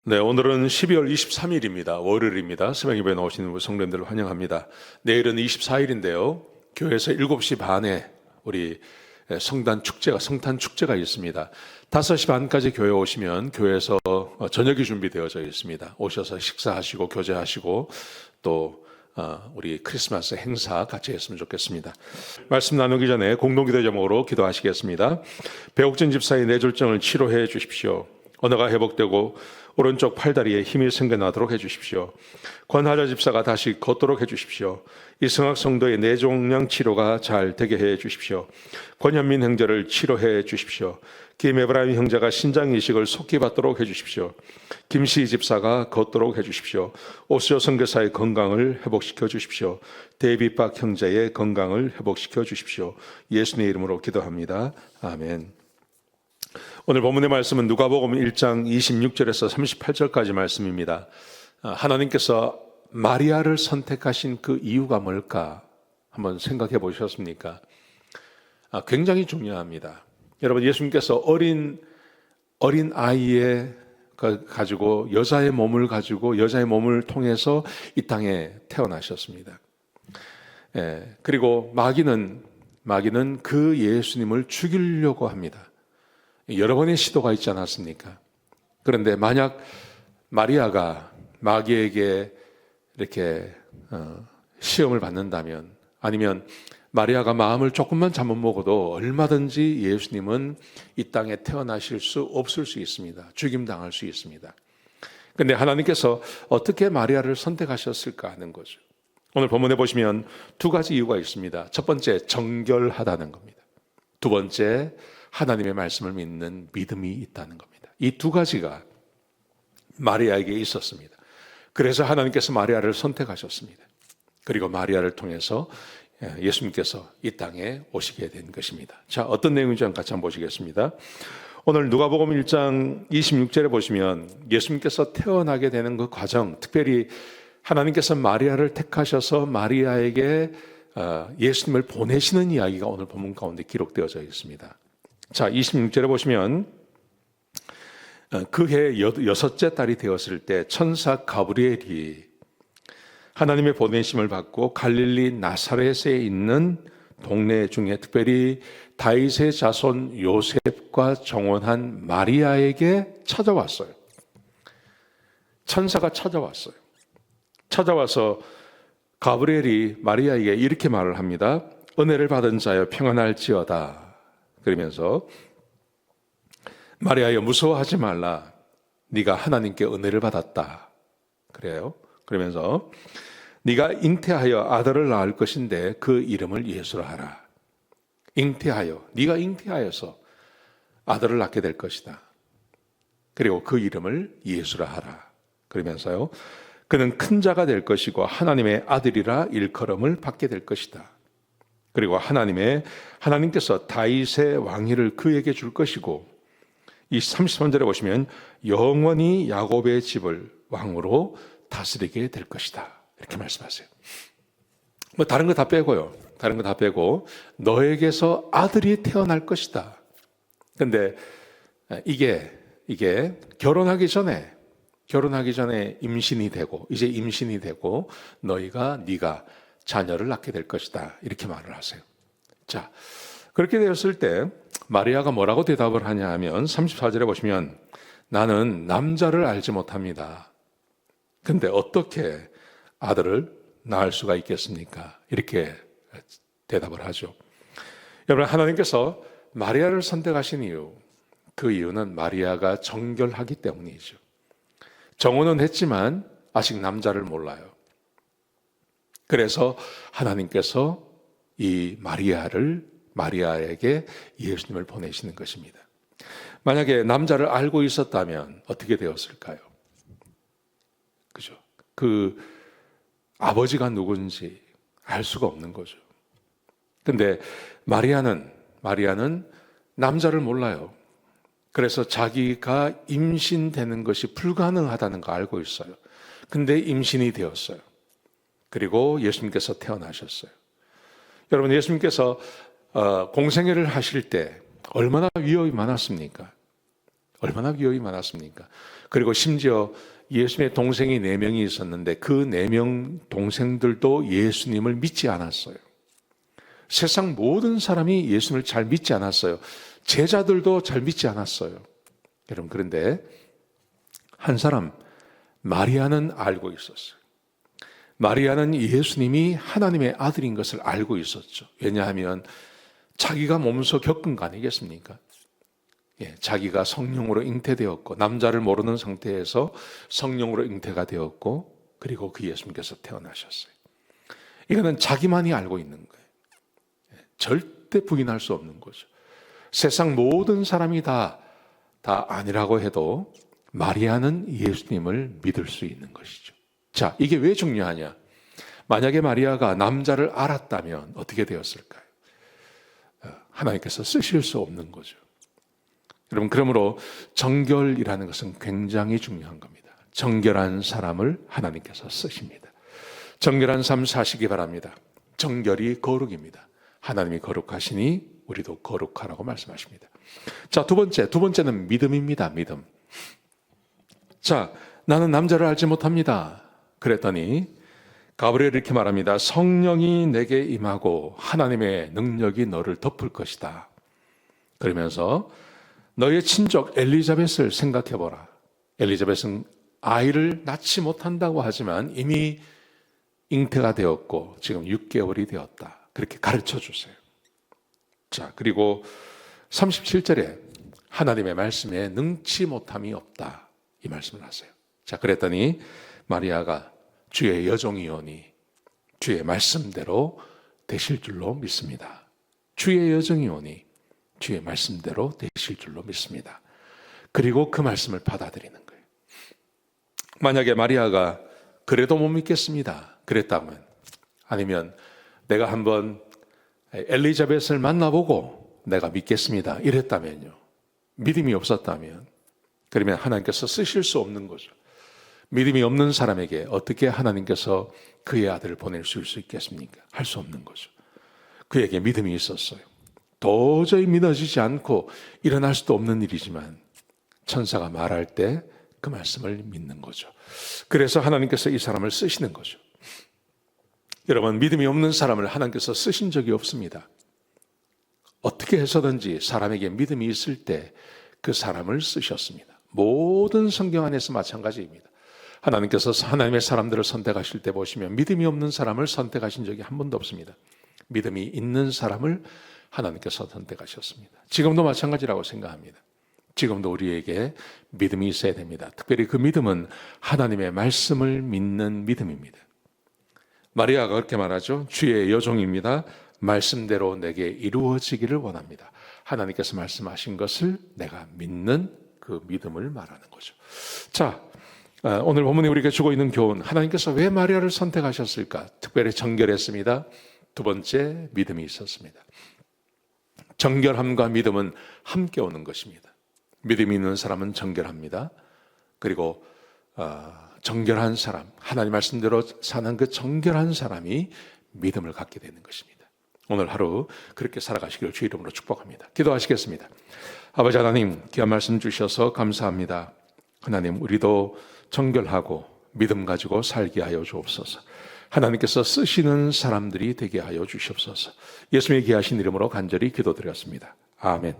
네, 오늘은 12월 23일입니다. 월요일입니다. 새벽예배 나오시는 성도님들을 환영합니다. 내일은 24일인데요. 교회에서 7시 반에 우리 성탄 축제가 있습니다. 5시 반까지 교회 오시면 교회에서 저녁이 준비되어져 있습니다. 오셔서 식사하시고 교제하시고 또 우리 크리스마스 행사 같이 했으면 좋겠습니다. 말씀 나누기 전에 공동기도 제목으로 기도하시겠습니다. 배옥진 집사의 뇌졸중을 치료해 주십시오. 언어가 회복되고 오른쪽 팔다리에 힘이 생겨나도록 해주십시오. 권하자 집사가 다시 걷도록 해주십시오. 이승학 성도의 뇌종양 치료가 잘 되게 해주십시오. 권현민 형제를 치료해 주십시오. 김에브라임 형제가 신장 이식을 속히 받도록 해주십시오. 김시 집사가 걷도록 해주십시오. 오스조 선교사의 건강을 회복시켜 주십시오. 데이비박 형제의 건강을 회복시켜 주십시오. 예수님의 이름으로 기도합니다. 아멘. 오늘 본문의 말씀은 누가복음 1장 26절에서 38절까지 말씀입니다. 하나님께서 마리아를 선택하신 그 이유가 뭘까 한번 생각해 보셨습니까? 굉장히 중요합니다. 여러분, 예수님께서 어린 아이의 가지고 여자의 몸을 통해서 이 땅에 태어나셨습니다. 그리고 마귀는 그 예수님을 죽이려고 합니다. 여러 번의 시도가 있지 않았습니까? 그런데 만약 마리아가 마귀에게 이렇게 시험을 받는다면, 아니면 마리아가 마음을 조금만 잘못 먹어도 얼마든지 예수님은 이 땅에 태어나실 수 없을 수 있습니다. 죽임당할 수 있습니다. 그런데 하나님께서 어떻게 마리아를 선택하셨을까 하는 거죠. 오늘 본문에 보시면 두 가지 이유가 있습니다. 첫 번째, 정결하다는 겁니다. 두 번째, 하나님의 말씀을 믿는 믿음이 있다는 겁니다. 이 두 가지가 마리아에게 있었습니다. 그래서 하나님께서 마리아를 선택하셨습니다. 그리고 마리아를 통해서 예수님께서 이 땅에 오시게 된 것입니다. 자, 어떤 내용인지 같이 한번 보시겠습니다. 오늘 누가복음 1장 26절에 보시면 예수님께서 태어나게 되는 그 과정, 특별히 하나님께서 마리아를 택하셔서 마리아에게 예수님을 보내시는 이야기가 오늘 본문 가운데 기록되어져 있습니다. 자, 26절에 보시면 그해 6째 달이 되었을 때 천사 가브리엘이 하나님의 보내심을 받고 갈릴리 나사렛에 있는 동네 중에 특별히 다윗의 자손 요셉과 정혼한 마리아에게 찾아왔어요. 천사가 찾아왔어요. 찾아와서 가브리엘이 마리아에게 이렇게 말을 합니다. 은혜를 받은 자여 평안할지어다. 그러면서 마리아여 무서워하지 말라. 네가 하나님께 은혜를 받았다. 그래요. 그러면서 네가 잉태하여 아들을 낳을 것인데 그 이름을 예수라 하라. 네가 잉태하여서 아들을 낳게 될 것이다. 그리고 그 이름을 예수라 하라. 그러면서요. 그는 큰 자가 될 것이고 하나님의 아들이라 일컬음을 받게 될 것이다. 그리고 하나님께서 다윗의 왕위를 그에게 줄 것이고, 이 33절에 보시면 영원히 야곱의 집을 왕으로 다스리게 될 것이다. 이렇게 말씀하세요. 다른 거 다 빼고 너에게서 아들이 태어날 것이다. 그런데 이게 결혼하기 전에 임신이 되고, 이제 임신이 되고 네가 자녀를 낳게 될 것이다. 이렇게 말을 하세요. 자, 그렇게 되었을 때 마리아가 뭐라고 대답을 하냐 하면 34절에 보시면 나는 남자를 알지 못합니다. 근데 어떻게 아들을 낳을 수가 있겠습니까? 이렇게 대답을 하죠. 여러분, 하나님께서 마리아를 선택하신 이유, 그 이유는 마리아가 정결하기 때문이죠. 정혼은 했지만 아직 남자를 몰라요. 그래서 하나님께서 이 마리아에게 예수님을 보내시는 것입니다. 만약에 남자를 알고 있었다면 어떻게 되었을까요? 그죠? 그 아버지가 누군지 알 수가 없는 거죠. 근데 마리아는 남자를 몰라요. 그래서 자기가 임신되는 것이 불가능하다는 거 알고 있어요. 근데 임신이 되었어요. 그리고 예수님께서 태어나셨어요. 여러분, 예수님께서 공생애를 하실 때 얼마나 위험이 많았습니까? 얼마나 기업이 많았습니까? 그리고 심지어 예수님의 동생이 4명이 있었는데 그 4명 동생들도 예수님을 믿지 않았어요. 세상 모든 사람이 예수님을 잘 믿지 않았어요. 제자들도 잘 믿지 않았어요. 여러분, 그런데 한 사람, 마리아는 알고 있었어요. 마리아는 예수님이 하나님의 아들인 것을 알고 있었죠. 왜냐하면 자기가 몸소 겪은 거 아니겠습니까? 자기가 성령으로 잉태되었고 남자를 모르는 상태에서 성령으로 잉태가 되었고 그리고 그 예수님께서 태어나셨어요. 이거는 자기만이 알고 있는 거예요. 절대 부인할 수 없는 거죠. 세상 모든 사람이 다 아니라고 해도 마리아는 예수님을 믿을 수 있는 것이죠. 자, 이게 왜 중요하냐? 만약에 마리아가 남자를 알았다면 어떻게 되었을까요? 하나님께서 쓰실 수 없는 거죠. 여러분, 그러므로 정결이라는 것은 굉장히 중요한 겁니다. 정결한 사람을 하나님께서 쓰십니다. 정결한 삶 사시기 바랍니다. 정결이 거룩입니다. 하나님이 거룩하시니 우리도 거룩하라고 말씀하십니다. 자, 두 번째는 믿음입니다. 믿음. 자, 나는 남자를 알지 못합니다. 그랬더니 가브리엘이 이렇게 말합니다. 성령이 내게 임하고 하나님의 능력이 너를 덮을 것이다. 그러면서 너의 친족 엘리자벳을 생각해보라. 엘리자벳은 아이를 낳지 못한다고 하지만 이미 잉태가 되었고 지금 6개월이 되었다. 그렇게 가르쳐 주세요. 자, 그리고 37절에 하나님의 말씀에 능치 못함이 없다. 이 말씀을 하세요. 자, 그랬더니 마리아가 주의 여종이오니 주의 말씀대로 되실 줄로 믿습니다. 주의 여종이오니 주의 말씀대로 되실 줄로 믿습니다. 그리고 그 말씀을 받아들이는 거예요. 만약에 마리아가 그래도 못 믿겠습니다. 그랬다면, 아니면 내가 한번 엘리자벳을 만나보고 내가 믿겠습니다. 이랬다면요. 믿음이 없었다면, 그러면 하나님께서 쓰실 수 없는 거죠. 믿음이 없는 사람에게 어떻게 하나님께서 그의 아들을 보내실 수 있겠습니까? 할 수 없는 거죠. 그에게 믿음이 있었어요. 도저히 믿어지지 않고 일어날 수도 없는 일이지만 천사가 말할 때 그 말씀을 믿는 거죠. 그래서 하나님께서 이 사람을 쓰시는 거죠. 여러분, 믿음이 없는 사람을 하나님께서 쓰신 적이 없습니다. 어떻게 해서든지 사람에게 믿음이 있을 때 그 사람을 쓰셨습니다. 모든 성경 안에서 마찬가지입니다. 하나님께서 하나님의 사람들을 선택하실 때 보시면 믿음이 없는 사람을 선택하신 적이 한 번도 없습니다. 믿음이 있는 사람을 하나님께서 선택하셨습니다. 지금도 마찬가지라고 생각합니다. 지금도 우리에게 믿음이 있어야 됩니다. 특별히 그 믿음은 하나님의 말씀을 믿는 믿음입니다. 마리아가 그렇게 말하죠. 주의 여종입니다. 말씀대로 내게 이루어지기를 원합니다. 하나님께서 말씀하신 것을 내가 믿는 그 믿음을 말하는 거죠. 자, 오늘 본문에 우리가 주고 있는 교훈, 하나님께서 왜 마리아를 선택하셨을까? 특별히 정결했습니다. 두 번째, 믿음이 있었습니다. 정결함과 믿음은 함께 오는 것입니다. 믿음이 있는 사람은 정결합니다. 그리고 정결한 사람, 하나님 말씀대로 사는 그 정결한 사람이 믿음을 갖게 되는 것입니다. 오늘 하루 그렇게 살아가시기를 주의 이름으로 축복합니다. 기도하시겠습니다. 아버지 하나님, 귀한 말씀 주셔서 감사합니다. 하나님, 우리도 정결하고 믿음 가지고 살게 하여 주옵소서. 하나님께서 쓰시는 사람들이 되게 하여 주시옵소서. 예수님의 귀하신 이름으로 간절히 기도드렸습니다. 아멘.